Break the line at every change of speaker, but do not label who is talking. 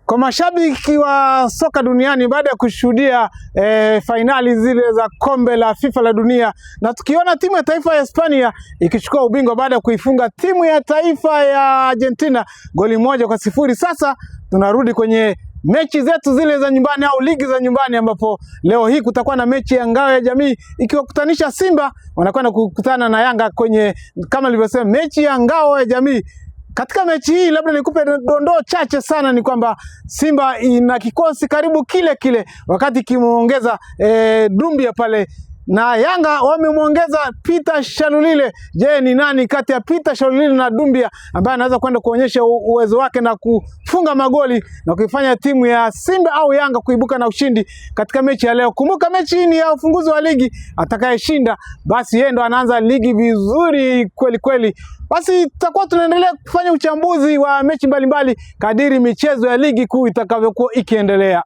Kwa mashabiki wa soka duniani, baada ya kushuhudia fainali zile za kombe la FIFA la dunia, na tukiona timu ya taifa ya Hispania ikichukua ubingwa baada ya kuifunga timu ya taifa ya Argentina goli 1-0, sasa tunarudi kwenye mechi zetu zile za nyumbani au ligi za nyumbani, ambapo leo hii kutakuwa na mechi ya ngao ya jamii ikiwakutanisha Simba wanakwenda kukutana na Yanga kwenye, kama nilivyosema, mechi ya ngao ya jamii. Katika mechi hii labda nikupe dondoo chache sana, ni kwamba Simba ina kikosi karibu kile wakati kimuongeza Dumbia pale, na Yanga wamemwongeza Peter Shalulile. Je, ni nani kati ya Peter Shalulile na Dumbia ambaye anaweza kwenda kuonyesha uwezo wake na kufunga magoli na kuifanya timu ya Simba au Yanga kuibuka na ushindi katika mechi ya leo? Kumbuka mechi hii ni ya ufunguzi wa ligi, atakayeshinda basi yeye ndo anaanza ligi vizuri kweli. Basi tutakuwa tunaendelea kufanya uchambuzi wa mechi mbalimbali kadiri michezo ya ligi kuu itakavyokuwa ikiendelea.